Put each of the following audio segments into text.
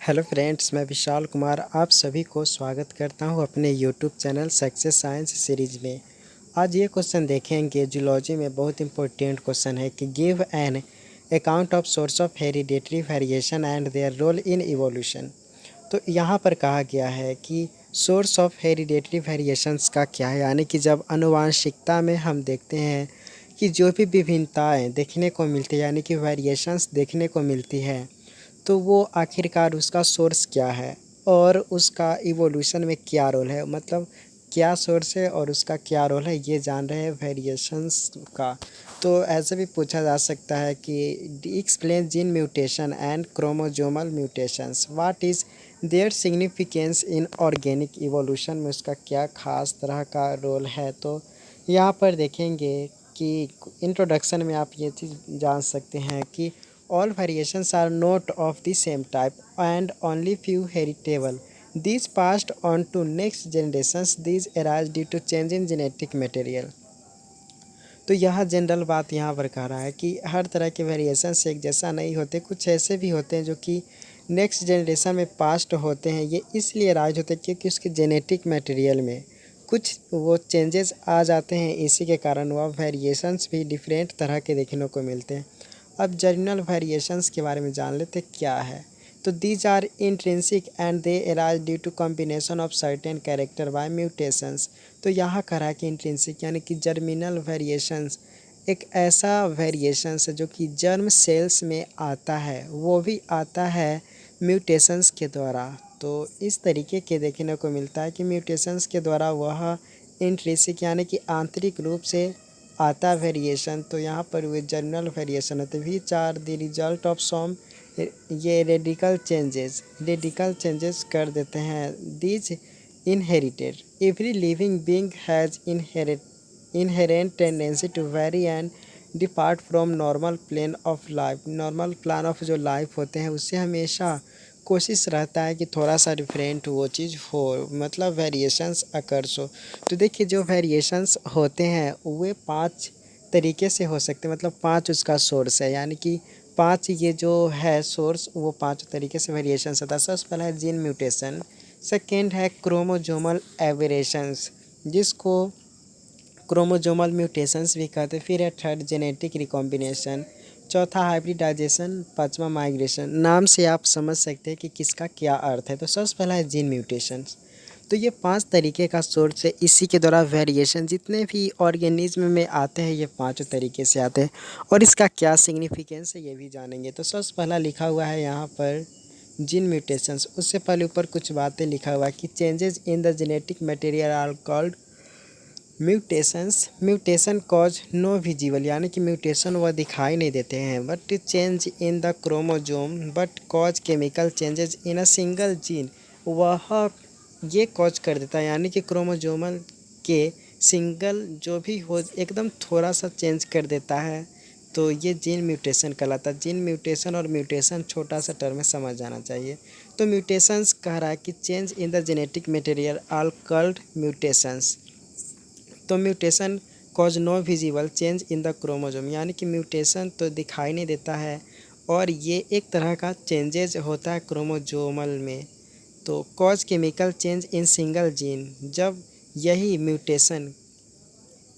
Hello friends, मैं विशाल कुमार आप सभी को स्वागत करता हूं अपने YouTube channel success science series में। आज ये क्वेश्चन देखेंगे, जूलॉजी में बहुत इंपॉर्टेंट क्वेश्चन है कि give an account of source of hereditary variation and their role in evolution. तो यहाँ पर कहा गया है कि सोर्स ऑफ हेरिडेटरी वेरिएशंस का क्या है, यानी कि जब आनुवांशिकता में हम देखते हैं कि जो भी विभिन्नताएँ देखने को मिलती है, यानी कि वेरिएशंस देखने को मिलती है, तो वो आखिरकार उसका सोर्स क्या है और उसका इवोल्यूशन में क्या रोल है, मतलब क्या सोर्स है और उसका क्या रोल है, ये जान रहे हैं वेरिएशंस का। तो ऐसे भी पूछा जा सकता है कि explain gene mutation and chromosomal mutations, what is their significance in organic evolution में उसका क्या खास तरह का रोल है। तो यहाँ पर देखेंगे कि इंट्रोडक्शन में आप ये चीज़ जान सकते हैं कि all variations are not of the same type and only few heritable. These passed on to next generations. These arise due to change in genetic material. तो यह जनरल बात यहाँ पर कह रहा है कि हर तरह के वेरिएशंस एक जैसा नहीं होते, कुछ ऐसे भी होते हैं जो कि नेक्स्ट जनरेशन में पास्ट होते हैं। ये इसलिए राइज होते हैं क्योंकि उसके जेनेटिक मटेरियल में कुछ वो चेंजेस आ जाते हैं, इसी के कारण वह वेरिएशंस भी डिफरेंट तरह के देखने को मिलते हैं। अब जर्मिनल वेरिएशंस के बारे में जान लेते क्या है। तो these are intrinsic and they arise due to combination of certain character by mutations. तो यहाँ कह रहा है कि इंट्रिंसिक यानी कि जर्मिनल वेरिएशंस एक ऐसा वेरिएशंस है जो कि जर्म सेल्स में आता है, वो भी आता है म्यूटेशंस के द्वारा। तो इस तरीके के देखने को मिलता है कि म्यूटेशंस के द्वारा वह इंट्रिंसिक यानी कि आंतरिक रूप से आता वेरिएशन। तो यहाँ पर वे जर्मिनल वेरिएशन होते हैं। Which are the result of some, ये रेडिकल चेंजेस कर देते हैं। These inherited, every living being has inherent tendency to vary and depart from normal plane of life. Normal plan of जो लाइफ होते हैं उससे हमेशा कोशिश रहता है कि थोड़ा सा डिफरेंट वो चीज़ हो, मतलब वेरिएशंस अकर्स हो। तो देखिए जो वेरिएशंस होते हैं वे 5 तरीके से हो सकते हैं, मतलब 5 उसका सोर्स है, यानी कि 5 ये जो है सोर्स वो 5 तरीके से वेरिएशंस होता है। सबसे पहला है जीन म्यूटेशन, सेकेंड है क्रोमोजोमल एबेरेशंस जिसको क्रोमोजोमल म्यूटेशंस भी कहते हैं। फिर है थर्ड जेनेटिक रिकॉम्बिनेशन, चौथा हाइब्रिडाइजेशन, पांचवा माइग्रेशन। नाम से आप समझ सकते हैं कि किसका क्या अर्थ है। तो सबसे पहला है जीन म्यूटेशंस। तो ये 5 तरीके का सोर्स है, इसी के द्वारा वेरिएशन जितने भी ऑर्गेनिज्म में आते हैं ये 5 तरीके से आते हैं और इसका क्या सिग्निफिकेंस है ये भी जानेंगे। तो सबसे पहला लिखा हुआ है यहाँ पर जीन म्यूटेशंस। उससे पहले ऊपर कुछ बातें लिखा हुआ है कि changes in the genetic material are called mutations. Mutation cause no visible, यानी कि म्यूटेशन वह दिखाई नहीं देते हैं, but change in the chromosome but cause chemical changes in a single gene. वह ये कॉज कर देता है, यानी कि क्रोमोजोमल के सिंगल जो भी हो एकदम थोड़ा सा चेंज कर देता है, तो ये जीन म्यूटेशन कहलाता है। जीन म्यूटेशन और म्यूटेशन छोटा सा टर्म में समझ जाना चाहिए। तो म्यूटेशंस कह रहा है कि change in the genetic material are called mutations. तो mutation cause no visible change in the chromosome, यानी कि म्यूटेशन तो दिखाई नहीं देता है और ये एक तरह का चेंजेज होता है क्रोमोजोमल में। तो cause chemical change in single gene, जब यही म्यूटेशन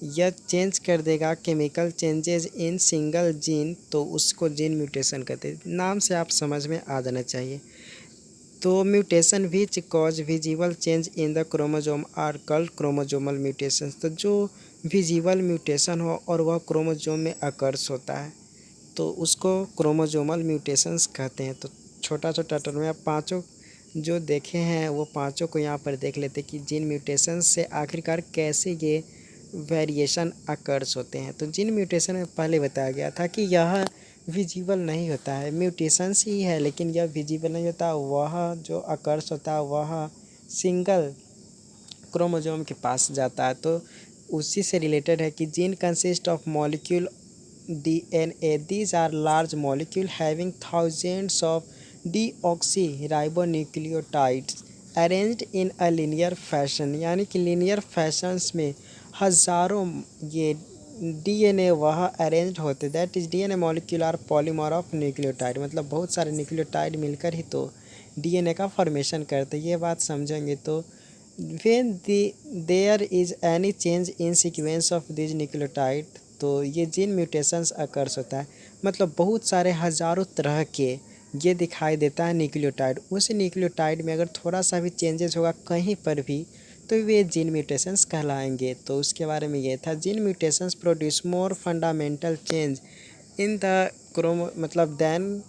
यह चेंज कर देगा chemical changes in single gene तो उसको जीन म्यूटेशन कहते हैं। नाम से आप समझ में आ जाना चाहिए। तो mutation which cause visible change in the chromosome are called chromosomal mutations. तो जो विजिबल म्यूटेशन हो और वह क्रोमोजोम में अकर्स होता है तो उसको क्रोमोजोमल म्यूटेशंस कहते हैं। तो छोटा छोटा टर्म में आप पाँचों जो देखे हैं वो पाँचों को यहाँ पर देख लेते कि जिन म्यूटेशंस से आखिरकार कैसे ये वेरिएशन अकर्स होते हैं। तो जिन म्यूटेशन में पहले बताया गया था कि यह विजिबल नहीं होता है, म्यूटेशंस ही है लेकिन यह विजिबल नहीं होता, वह जो अकर्स होता है वह सिंगल क्रोमोजोम के पास जाता है। तो उसी से रिलेटेड है कि gene consist of molecule DNA. These are large molecule having thousands of deoxyribonucleotides arranged in a linear fashion, यानी कि linear fashions में हज़ारों ये डीएनए वह अरेंज्ड होते, that is DNA molecular polymer of nucleotide, मतलब बहुत सारे न्यूक्लियोटाइड मिलकर ही तो डीएनए का फॉर्मेशन करते। ये बात समझेंगे तो when there is any change in sequence of this nucleotide, तो ये जीन म्यूटेशंस अकर्स होता है, मतलब बहुत सारे हज़ारों तरह के ये दिखाई देता है न्यूक्लियोटाइड। उस न्यूक्लियोटाइड में अगर थोड़ा सा भी चेंजेस होगा कहीं पर भी तो वे जीन म्यूटेशंस कहलाएंगे। तो उसके बारे में ये था, gene mutations produce more fundamental change in the chromo मतलब then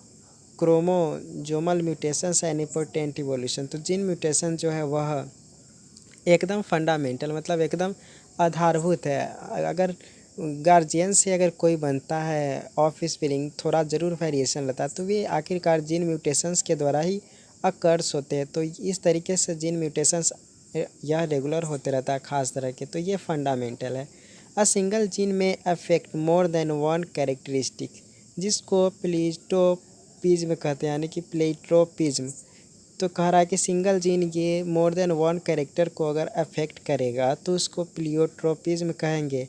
chromosomal mutations and important evolution. तो जीन म्यूटेशन जो है वह एकदम फंडामेंटल मतलब एकदम आधारभूत है। अगर गार्जियन से अगर कोई बनता है ऑफ स्प्रिंग थोड़ा ज़रूर वेरिएशन रहता है, तो वे आखिरकार जीन म्यूटेशंस के द्वारा ही अकर्स होते हैं। तो इस तरीके से जीन म्यूटेशंस यह रेगुलर होते रहता है ख़ास तरह के, तो ये फंडामेंटल है। अ सिंगल जीन में affect more than one characteristic, जिसको प्लीटोपिज्म कहते हैं, यानी कि प्लेट्रोपिज्म। तो कह रहा है कि सिंगल जीन ये मोर देन वन कैरेक्टर को अगर अफेक्ट करेगा तो उसको प्लियोट्रोपिज्म कहेंगे।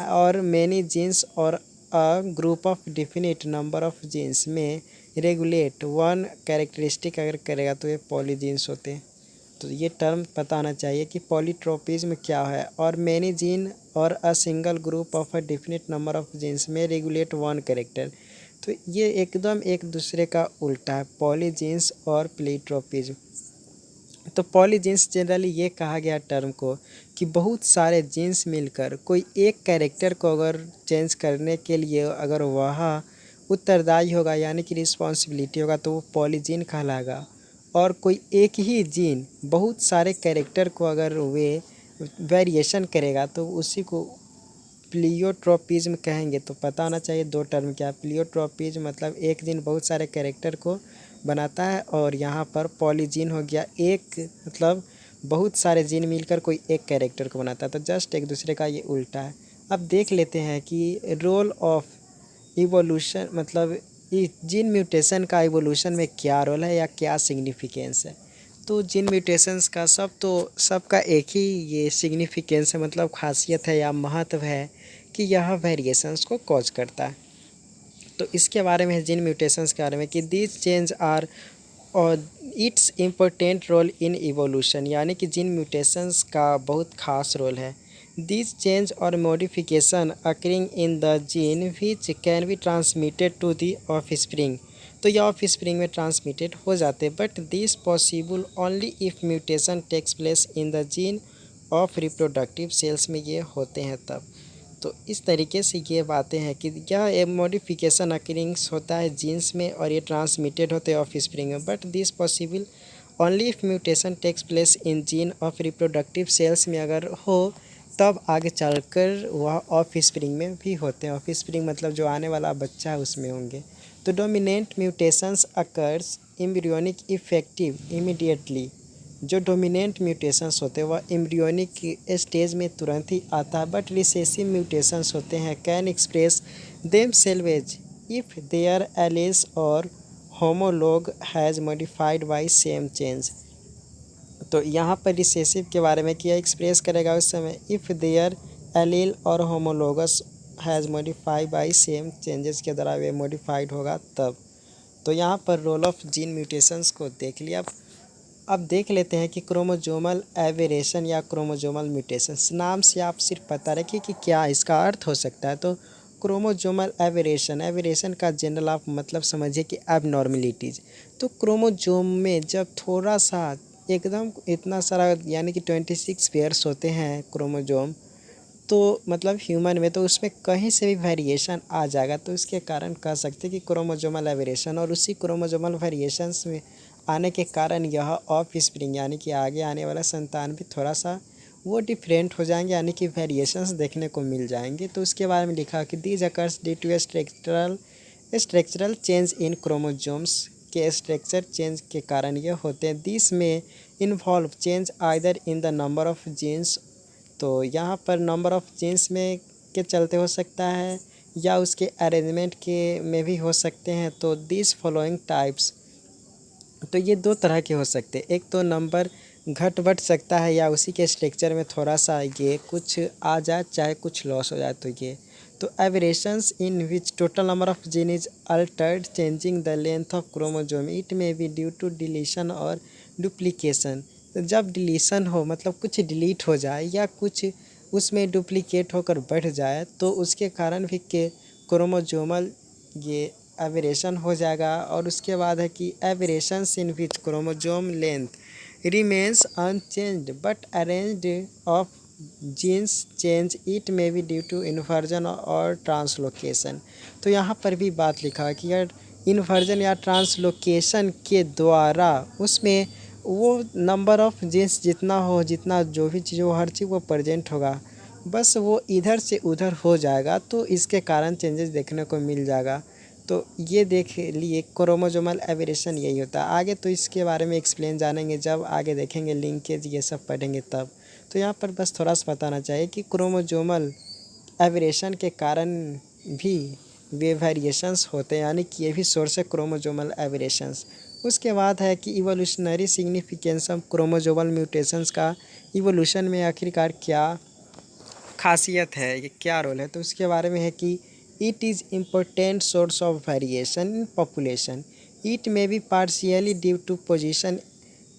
और many genes or a group of definite number of genes में रेगुलेट वन कैरेक्टरिस्टिक अगर करेगा तो ये पॉलीजीन्स होते हैं। तो ये टर्म पता होना चाहिए कि पॉलीट्रोपिज्म क्या है। और many gene or a single group of a definite number of genes में रेगुलेट वन कैरेक्टर, तो ये एकदम एक दूसरे का उल्टा है, पॉलीजीन्स और प्लीट्रोपिज्म। तो पॉलीजीन्स जनरली ये कहा गया टर्म को कि बहुत सारे जीन्स मिलकर कोई एक कैरेक्टर को अगर चेंज करने के लिए अगर वह उत्तरदायी होगा यानी कि रिस्पॉन्सिबिलिटी होगा तो वो पॉलीजीन कहलाएगा। और कोई एक ही जीन बहुत सारे कैरेक्टर को अगर वे वेरिएशन करेगा तो उसी को प्लियोट्रोपिज्म कहेंगे। तो पता होना चाहिए दो टर्म क्या है। प्लियोट्रोपिज्म मतलब एक जीन बहुत सारे कैरेक्टर को बनाता है, और यहाँ पर पॉलीजीन हो गया एक मतलब बहुत सारे जीन मिलकर कोई एक कैरेक्टर को बनाता है। तो जस्ट एक दूसरे का ये उल्टा है। अब देख लेते हैं कि रोल ऑफ इवोल्यूशन मतलब जीन म्यूटेशन का इवोल्यूशन में क्या रोल है या क्या सिग्निफिकेंस है। तो जीन म्यूटेशंस का सबका एक ही ये सिग्निफिकेंस है, मतलब खासियत है या महत्व है कि यह वेरिएशंस को कॉज करता है। तो इसके बारे में जीन म्यूटेशंस के बारे में कि दीज चेंज आर और its important role in evolution, यानी कि जीन म्यूटेशंस का बहुत खास रोल है। दिस चेंज और modification occurring in the gene which can be transmitted to the offspring, तो ये ऑफ स्प्रिंग में ट्रांसमिटेड हो जाते हैं। But this possible only if mutation takes place in the gene of reproductive cells में ये होते हैं तब। तो इस तरीके से ये बातें हैं कि यह मॉडिफिकेशन अकरिंग्स होता है जीन्स में और ये ट्रांसमिटेड होते हैं ऑफ स्प्रिंग में। But this possible only if mutation takes place in gene of reproductive cells में अगर हो तब आगे चलकर वह ऑफ स्प्रिंग में भी होते हैं। ऑफ स्प्रिंग मतलब जो आने वाला बच्चा है उसमें होंगे। तो dominant mutations occurs embryonic effective immediately, जो डोमिनेंट म्यूटेशंस होते हैं वह एम्ब्रियोनिक स्टेज में तुरंत ही आता है। बट रिसेसिव म्यूटेशंस होते हैं can express themselves if their alleles और homolog has modified by same change. तो यहाँ पर रिसेसिव के बारे में किया एक्सप्रेस करेगा उस समय इफ़ देयर एलील और homologous has modified by same changes के द्वारा वे मॉडिफाइड होगा तब। तो यहाँ पर रोल ऑफ जीन म्यूटेशंस को देख लिया। अब देख लेते हैं कि क्रोमोजोमल एवेरेशन या क्रोमोजोमल म्यूटेशंस, नाम से आप सिर्फ पता रखिए कि क्या इसका अर्थ हो सकता है। तो क्रोमोजोमल एवेरेशन, एवेरेशन का जनरल आप मतलब समझिए कि एबनॉर्मेलिटीज़। तो क्रोमोजोम में जब थोड़ा सा एकदम इतना सारा यानी कि 26 पेयर्स होते हैं क्रोमोजोम, तो मतलब ह्यूमन में तो उसमें कहीं से भी वेरिएशन आ जाएगा तो इसके कारण कह सकते हैं कि क्रोमोजोमल एवेरेशन। और उसी क्रोमोजोमल वेरिएशंस में आने के कारण यह ऑफ स्प्रिंग यानी कि आगे आने वाला संतान भी थोड़ा सा वो डिफरेंट हो जाएंगे यानी कि वेरिएशंस देखने को मिल जाएंगे। तो उसके बारे में लिखा कि these occurs due to structural change in chromosomes, के स्ट्रक्चर चेंज के कारण ये होते हैं। दिस में involve change either in the number of genes, तो यहाँ पर नंबर ऑफ जीन्स में के चलते हो सकता है या उसके अरेंजमेंट के में भी हो सकते हैं। तो दिस फॉलोइंग टाइप्स, तो ये दो तरह के हो सकते हैं। एक तो नंबर घट बढ़ सकता है या उसी के स्ट्रक्चर में थोड़ा सा ये कुछ आ जाए, चाहे कुछ लॉस हो जाए। तो aberrations in which total number of gene is altered changing the length of chromosome it may be due to deletion or duplication. तो जब डिलीशन हो मतलब कुछ डिलीट हो जाए या कुछ उसमें डुप्लीकेट होकर बढ़ जाए तो उसके कारण भी के क्रोमोजोमल ये एबरेशन हो जाएगा। और उसके बाद है कि aberrations in which chromosome length remains unchanged but arranged of genes change it may be due to inversion or translocation. तो यहाँ पर भी बात लिखा है कि अगर इन्वर्जन या ट्रांसलोकेशन के द्वारा उसमें वो नंबर ऑफ जीन्स जितना हो, जितना जो भी चीज़ हो, हर चीज़ वो प्रेजेंट होगा, बस वो इधर से उधर हो जाएगा तो इसके कारण चेंजेस देखने को मिल जाएगा। तो ये देख लिए क्रोमोजोमल एबरेशन यही होता है। आगे तो इसके बारे में एक्सप्लेन जानेंगे, जब आगे देखेंगे लिंकेज ये सब पढ़ेंगे तब। तो यहाँ पर बस थोड़ा सा बताना चाहिए कि क्रोमोजोमल एबरेशन के कारण भी वे वेरिएशंस होते हैं, यानी कि ये भी सोर्स है क्रोमोजोमल एबरेशंस। उसके बाद है कि evolutionary significance of chromosomal mutations का इवोल्यूशन में आखिरकार क्या खासियत है, ये क्या रोल है। तो उसके बारे में है कि it is important source of variation in population. It may be partially due to position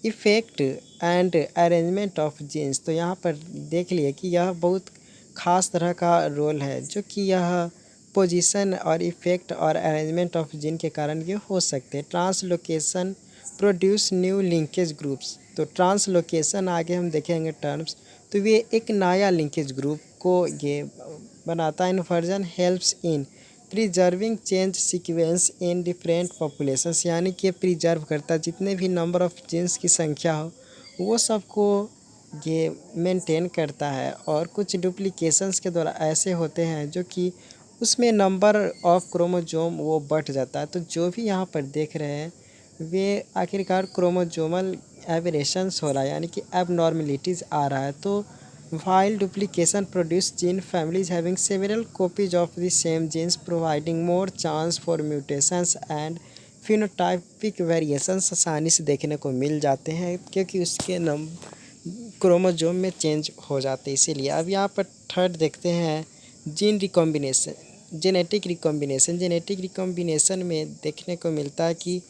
effect and arrangement of genes. तो यहाँ पर देख लिए कि यह बहुत ख़ास तरह का रोल है जो कि यह पोजीशन और इफ़ेक्ट और अरेंजमेंट ऑफ जीन के कारण ये हो सकते हैं। Translocation produce new linkage groups. तो ट्रांसलोकेशन आगे हम देखेंगे टर्म्स। तो ये एक नया लिंकेज ग्रुप को ये बनाता है। Inversion helps in preserving change sequence in different populations, यानी कि प्रिजर्व करता है जितने भी नंबर ऑफ जीन्स की संख्या हो वो सबको ये मेंटेन करता है। और कुछ डुप्लीकेशंस के द्वारा ऐसे होते हैं जो कि उसमें नंबर ऑफ क्रोमोजोम वो बढ़ जाता है। तो जो भी यहाँ पर देख रहे हैं वे आखिरकार क्रोमोजोमल एबरेशंस हो रहा है, यानी कि एबनॉर्मलिटीज़ आ रहा है। तो while duplication produce gene families having several copies of the same genes providing more chance for mutations and phenotypic variations आसानी से देखने को मिल जाते हैं क्योंकि उसके क्रोमोजोम में चेंज हो जाते हैं। इसीलिए अब यहाँ पर थर्ड देखते हैं जीन रिकॉम्बिनेशन, जेनेटिक रिकॉम्बिनेशन में देखने को मिलता है कि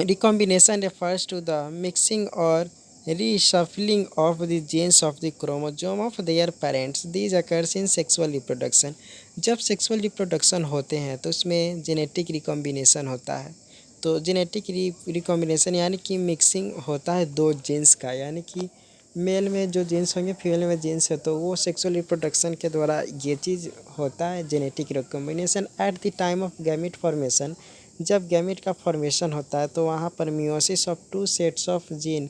recombination refers to the mixing or reshuffling of the genes of the chromosome of their parents. These occurs in sexual reproduction. जब सेक्सुअल रिप्रोडक्शन होते हैं तो उसमें जेनेटिक रिकॉम्बिनेशन होता है। तो जेनेटिक रिकॉम्बिनेशन यानी कि मिक्सिंग होता है दो जीन्स का, यानी कि मेल में जो जीन्स होंगे फीमेल में जीन्स है, तो वो सेक्सुअल रिप्रोडक्शन के द्वारा ये चीज़ होता है genetic recombination. At the time of gamete formation, जब गैमिट का फॉर्मेशन होता है तो वहाँ पर meiosis of two sets of gene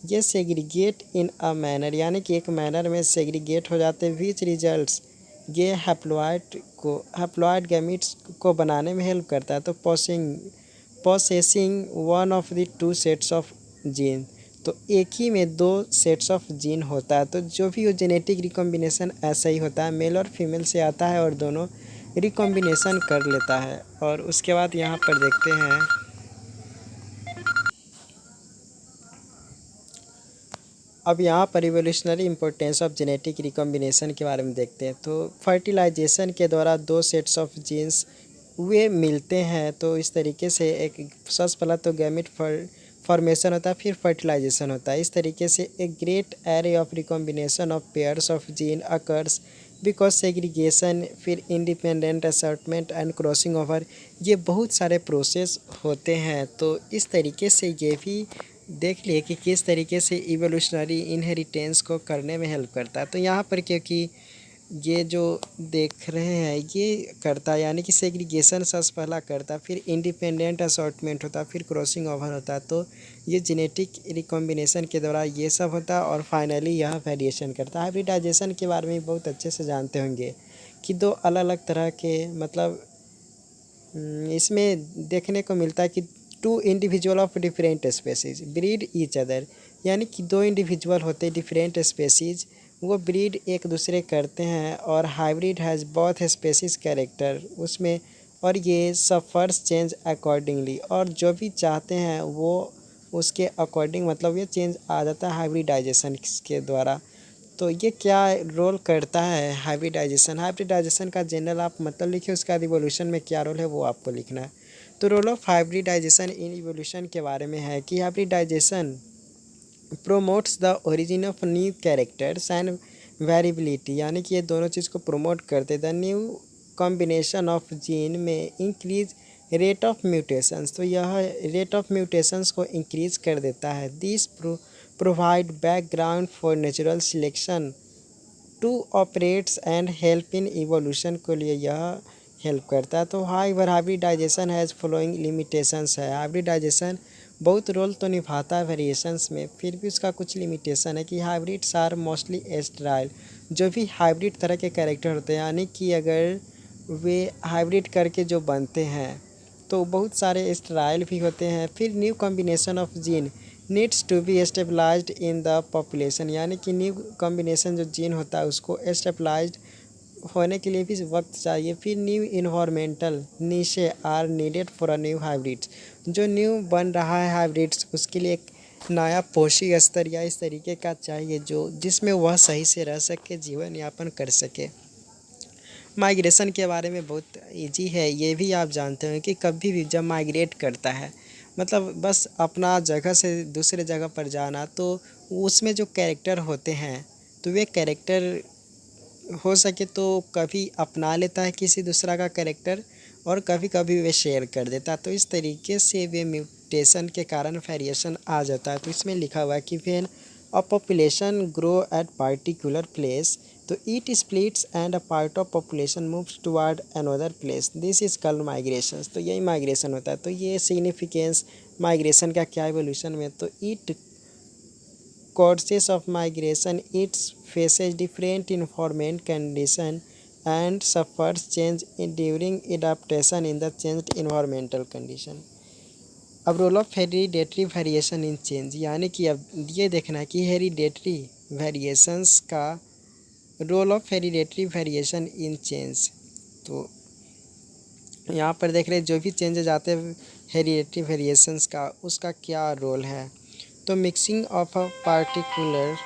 ये सेग्रीगेट इन अ मैनर, यानी कि एक मैनर में सेग्रीगेट हो जाते हैं विच रिजल्ट्स ये हैप्लॉइड गैमिट्स को बनाने में हेल्प करता है। तो possessing one of the two sets of gene, तो एक ही में दो सेट्स ऑफ जीन होता है। तो जो भी वो जेनेटिक रिकॉम्बिनेशन ऐसा ही होता है, मेल और फीमेल से आता है और दोनों रिकॉम्बिनेशन कर लेता है। और उसके बाद यहाँ पर देखते हैं अब यहाँ पर evolutionary importance of genetic recombination के बारे में देखते हैं। तो फर्टिलाइजेशन के द्वारा दो सेट्स ऑफ जीन्स वे मिलते हैं। तो इस तरीके से एक सबसे पहला तो गैमेट फॉर्मेशन होता है, फिर फर्टिलाइजेशन होता है। इस तरीके से एक great array of recombination of pairs of gene occurs because segregation, फिर independent assortment and crossing over, ये बहुत सारे प्रोसेस होते हैं। तो इस तरीके से ये भी देख लिए कि किस तरीके से इवोल्यूशनरी इनहेरिटेंस को करने में हेल्प करता है। तो यहाँ पर क्योंकि ये जो देख रहे हैं ये करता है, यानी कि सेग्रीगेशन सबसे पहला करता है, फिर इंडिपेंडेंट असॉर्टमेंट होता है, फिर क्रॉसिंग ओवर होता है। तो ये जेनेटिक रिकॉम्बिनेशन के द्वारा ये सब होता है और फाइनली यह वेरिएशन करता है। हाइब्रिडाइजेशन के बारे में बहुत अच्छे से जानते होंगे कि दो अलग अलग तरह के मतलब इसमें देखने को मिलता है कि two individual of different species breed each other, यानी कि दो इंडिविजुअल होते हैं डिफरेंट स्पेसीज, वो ब्रीड एक दूसरे करते हैं। और hybrid has both species character उसमें, और ये सफ़र्स चेंज अकॉर्डिंगली, और जो भी चाहते हैं वो उसके अकॉर्डिंग मतलब ये चेंज आ जाता है हाइब्रिडाइजेशन के द्वारा। तो ये क्या रोल करता है हाइब्रिडाइजेशन का जनरल आप मतलब लिखिए, उसका इवोल्यूशन में क्या रोल है वो आपको लिखना है। तो role of hybridization in evolution के बारे में है कि hybridization promotes the origin of new characters and variability, यानी कि ये दोनों चीज़ को प्रोमोट करते। The new combination of gene में इंक्रीज रेट ऑफ म्यूटेशंस, तो यह रेट ऑफ म्यूटेशंस को इंक्रीज कर देता है। This provide background for natural selection to operates and help in evolution के लिए यह हेल्प करता है। तो हाइब्रिडाइजेशन हैज़ फॉलोइंग लिमिटेशंस है। हाइब्रिडाइजेशन बहुत रोल तो निभाता है वेरिएशंस में, फिर भी उसका कुछ लिमिटेशन है कि हाइब्रिड्स आर मोस्टली एस्ट्राइल। जो भी हाइब्रिड तरह के कैरेक्टर होते हैं, यानी कि अगर वे हाइब्रिड करके जो बनते हैं तो बहुत सारे एस्ट्राइल भी होते हैं। फिर new combination of gene needs to be stabilized in the population, यानी कि न्यू कॉम्बिनेशन जो जीन होता है उसको स्टेबलाइज्ड होने के लिए भी वक्त चाहिए। फिर new environmental niche are needed for a new hybrids, जो न्यू बन रहा है हाइब्रिड्स उसके लिए एक नया पोषक स्तर या इस तरीके का चाहिए जो जिसमें वह सही से रह सके, जीवन यापन कर सके। माइग्रेशन के बारे में बहुत इजी है, ये भी आप जानते हो कि कभी भी जब माइग्रेट करता है मतलब बस अपना जगह से दूसरे जगह पर जाना, तो उसमें जो कैरेक्टर होते हैं तो वे कैरेक्टर हो सके तो कभी अपना लेता है किसी दूसरा का कैरेक्टर और कभी कभी वे शेयर कर देता है। तो इस तरीके से वे म्यूटेशन के कारण वेरिएशन आ जाता है। तो इसमें लिखा हुआ है कि when a population grow at particular place तो it splits and a part of population moves toward another place, this is called migration. तो यही माइग्रेशन होता है। तो ये सिग्निफिकेंस माइग्रेशन का क्या इवोल्यूशन में, तो it courses of migration, it faces different environment condition and suffers change during adaptation in the changed environmental condition। अब role of hereditary variation in change, यानी कि अब ये देखना है कि हेरिडेटरी वेरिएशंस का role of hereditary variation in change. तो यहाँ पर देख रहे हैं जो भी चेंजेज आते हैं हेरिडेटरी वेरिएशंस का उसका क्या रोल है। तो मिक्सिंग ऑफ अ पार्टिकुलर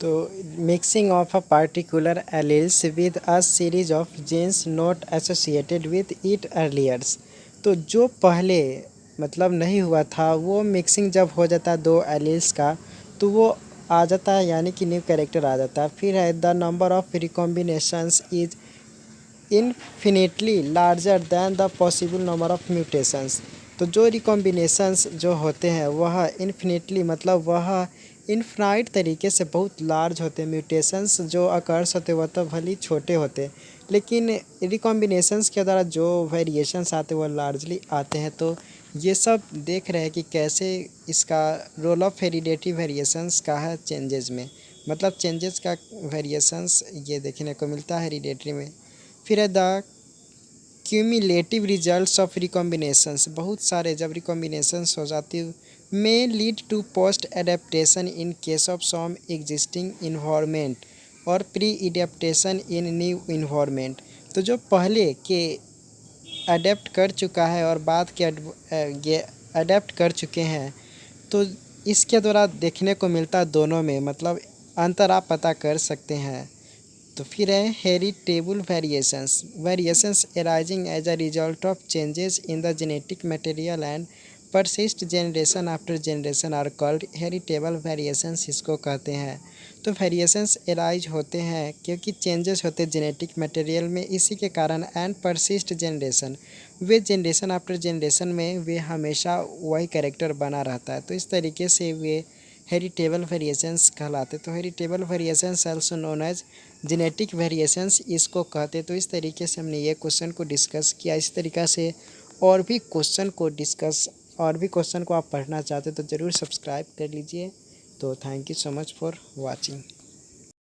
तो mixing of a particular alleles with a series of genes not associated with it earlier, तो जो पहले मतलब नहीं हुआ था वो मिक्सिंग जब हो जाता है दो एलील्स का तो वो आ जाता है, यानी कि न्यू कैरेक्टर आ जाता है। फिर है the number of recombinations is infinitely larger than the possible number of mutations, तो जो रिकॉम्बिनेशंस जो होते हैं वह इन्फिनिटली मतलब वह इनफाइनाइट तरीके से बहुत लार्ज होते हैं। म्यूटेशंस जो अकर्स होते हैं वह तो भले ही छोटे होते हैं, लेकिन रिकॉम्बिनेशंस के द्वारा जो वेरिएशंस आते हैं वह लार्जली आते हैं। तो ये सब देख रहे हैं कि कैसे इसका रोल ऑफ हेरिडेटरी वेरिएशंस का है चेंजेस में, मतलब चेंजेस का वेरिएशंस ये देखने को मिलता है हेरिडेटरी में। फिर है the cumulative results of recombinations, बहुत सारे जब रिकॉम्बिनेशंस हो जाती में lead to post adaptation in case of some existing environment और pre adaptation in new environment, तो जो पहले के अडेप्ट कर चुका है और बाद के ये अडेप्ट कर चुके हैं तो इसके द्वारा देखने को मिलता है दोनों में, मतलब अंतर आप पता कर सकते हैं। तो फिर है heritable variations, variations arising as a result of changes in the genetic material and persist generation after generation are called heritable variations, इसको कहते हैं। तो वेरिएशंस अराइज होते हैं क्योंकि चेंजेस होते हैं जेनेटिक मटेरियल में, इसी के कारण and persist generation, way generation after generation में वे हमेशा वही कैरेक्टर बना रहता है। तो इस तरीके से वे हेरिटेबल वेरिएशंस कहलाते। तो heritable variations also known as genetic variations इसको कहते। तो इस तरीके से हमने ये क्वेश्चन को डिस्कस किया। इस तरीक़ा से और भी क्वेश्चन को आप पढ़ना चाहते तो ज़रूर सब्सक्राइब कर लीजिए। तो thank you so much for watching.